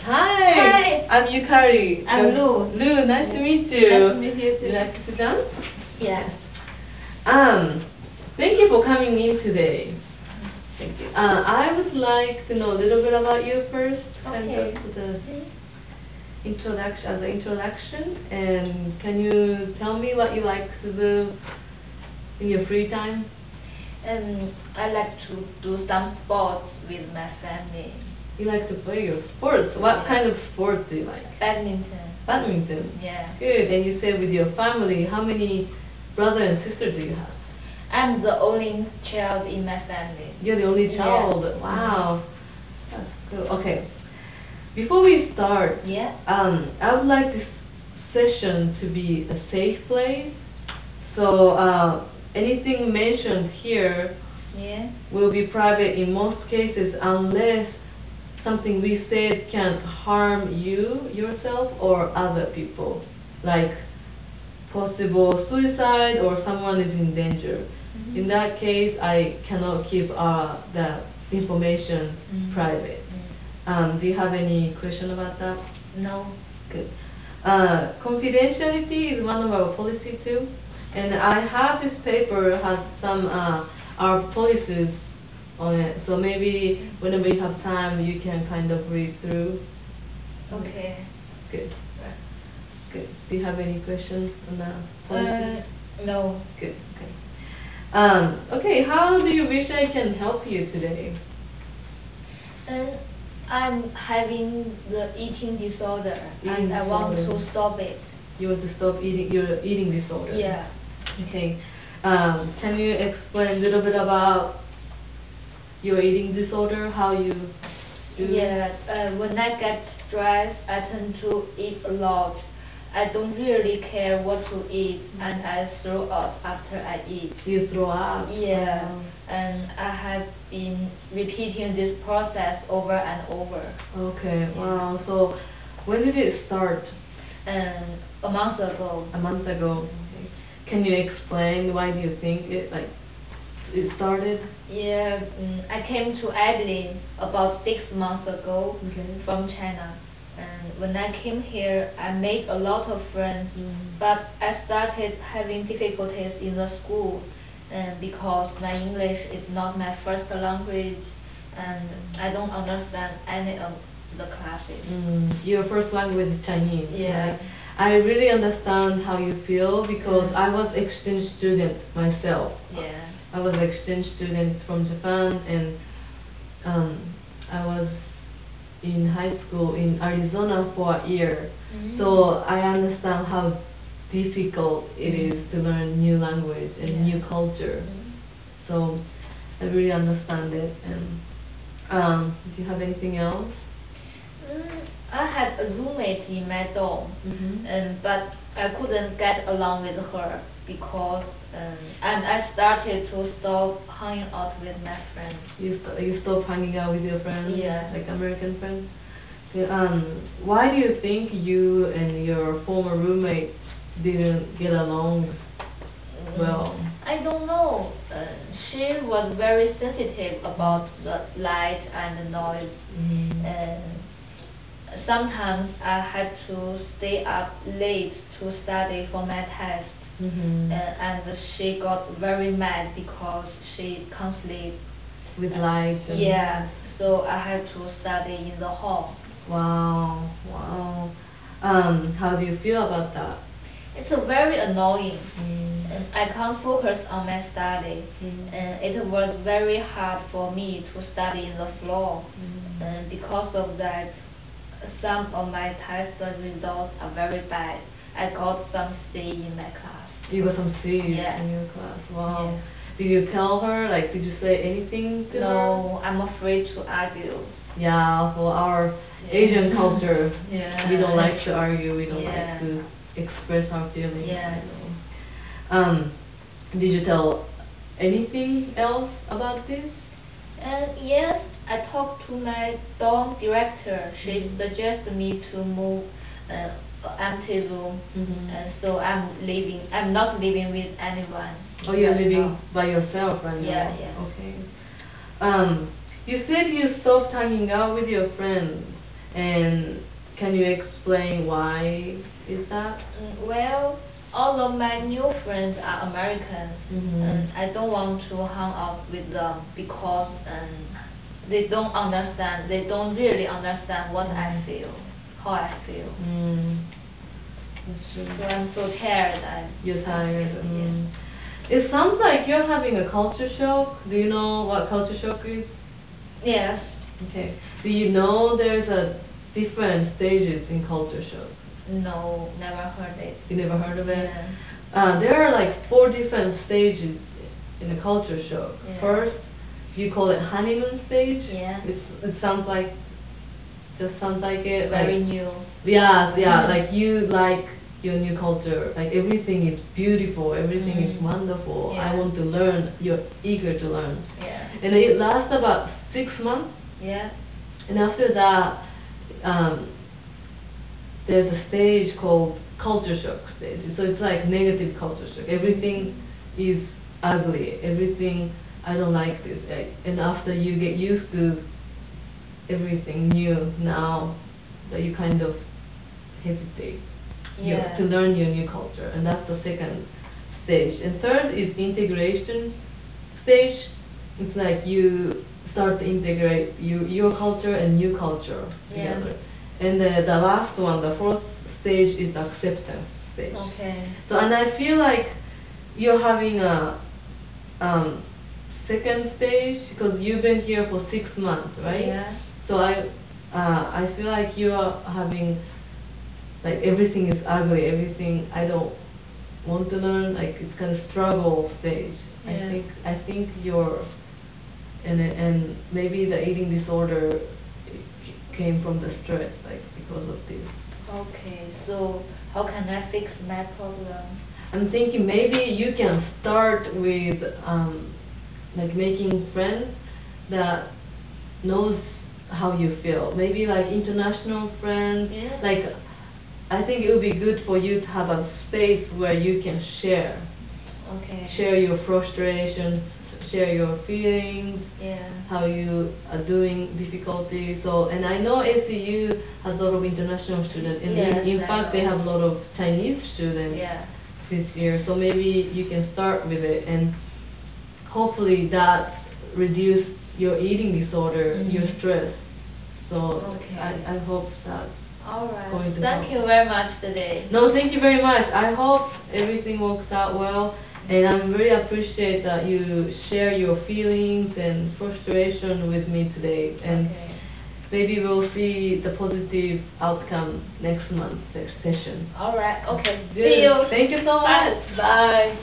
Hi. Hi. I'm Yukari. I'm Lu. Lu, nice to meet you. Nice to meet you Would too. you like to sit down? Yeah. Thank you for coming in today. Thank you. I would like to know a little bit about you first, kind Okay. of the introduction, and can you tell me what you like to do in your free time? I like to do some sports with my family. You like to play your sports. What Yeah. kind of sports do you like? Badminton. Badminton. Yeah. Good. And you said with your family, how many brothers and sisters do you have? I'm the only child in my family. You're the only Yeah. child. Wow. That's good. Okay. Before we start, Yeah. I would like this session to be a safe place. So anything mentioned here Yeah. will be private in most cases unless something we said can harm you, yourself, or other people, like possible suicide or someone is in danger. Mhm. In that case, I cannot keep that information private. Do you have any question about that? No. Good. Confidentiality is one of our policy too, and I have this paper has some our policies on it. So maybe whenever you have time, you can kind of read through. Okay. Good. Good. Do you have any questions on the policies? No. Good. Okay. Okay. How do you wish I can help you today? I'm having the eating disorder, Eating and I want disorder. to stop it. You want to stop eating your eating disorder? Yeah. Okay. Can you explain a little bit about your eating disorder? How you do? Yeah, when I get stressed, I tend to eat a lot. I don't really care what to eat, and I throw up after I eat. You throw up? Yeah, and I have been repeating this process over and over. Okay, wow. So when did it start? A month ago. A month ago. Okay. Can you explain why do you think it started? Yeah, I came to Adeline about 6 months ago Okay. from China. And when I came here, I made a lot of friends, but I started having difficulties in the school, because my English is not my first language, and I don't understand any of the classes. Your first language is Chinese. Yeah. Right? I really understand how you feel because I was exchange student myself. Yeah. I was exchange student from Japan, and I was in high school in Arizona for a year. So I understand how difficult it is to learn new language and new culture. So I really understand it. And do you have anything else? I had a roommate in my dorm, but I couldn't get along with her because, and I started to stop hanging out with my friends. You stopped hanging out with your friends? Yeah. Like American friends? Okay, why do you think you and your former roommate didn't get along well? I don't know. She was very sensitive about the light and the noise. And sometimes I had to stay up late to study for my test. And she got very mad because she can't sleep. With light? Yeah, so I had to study in the hall. Wow, wow. How do you feel about that? It's very annoying. And I can't focus on my study. And it was very hard for me to study in the floor. And because of that, some of my test results are very bad. I got some C in my class. You got some C's Yeah. in your class. Wow. Yeah. Did you tell her? Like, did you say anything to her? No, I'm afraid to argue. Yeah, for our Asian culture, Yeah. we don't like to argue. We don't like Yeah. to express our feelings. Yeah. Did you tell anything else about this? Yes, I talked to my dorm director. She suggested me to move empty room, and so I'm not living with anyone. Oh, you're right living now. by yourself right now? Yeah, yeah. Okay. You said you stopped hanging out with your friends, And can you explain why is that? Well, all of my new friends are Americans, Mhm. and I don't want to hang out with them because they don't understand. They don't really understand what I feel, how I feel. That's true. So I'm so tired. You're tired. Yeah. It sounds like you're having a culture shock. Do you know what culture shock is? Yes. Okay. Do you know there's a different stages in culture shock? No, never heard it. You never heard of it? Yeah. There are like 4 different stages in a culture shock. Yeah. First, you call it honeymoon stage. Yeah. It sounds like, just sounds like it. Very like, new. Yeah, like you like your new culture. Like everything is beautiful, everything is wonderful. Yeah. I want to learn. You're eager to learn. Yeah. And it lasts about 6 months. Yeah. And after that, there's a stage called culture shock stage. So it's like negative culture shock. Everything is ugly. Everything, I don't like this. And after you get used to everything new now, that you kind of hesitate to learn your new culture. And that's the second stage. And third is integration stage. It's like you start to integrate your culture and new culture together. And the last one, the fourth stage, is acceptance stage. Okay. So, and I feel like you're having a second stage because you've been here for 6 months, right? Yeah. So I feel like you're having, like, everything is ugly, everything I don't want to learn, like it's kind of struggle stage. Yeah. I think you're, and maybe the eating disorder came from the stress, like because of this. Okay, so how can I fix my problem? I'm thinking maybe you can start with like making friends that knows how you feel. Maybe like international friends. Yeah. Like I think it would be good for you to have a space where you can share. Okay. Share your frustration, share your feelings, Yeah. how you are doing difficulty. So, and I know ACU has a lot of international students, and Yes, in I fact they know. have a lot of Chinese students Yeah. this year. So maybe you can start with it, and hopefully that reduce your eating disorder, your stress. So Okay. I hope that. All right. Going to Thank help. you very much today. No, thank you very much. I hope everything works out well, and I'm very appreciate that you share your feelings and frustration with me today. And Okay. maybe we'll see the positive outcome next month session. All right. Okay. Good. See you. Thank you so much. Bye.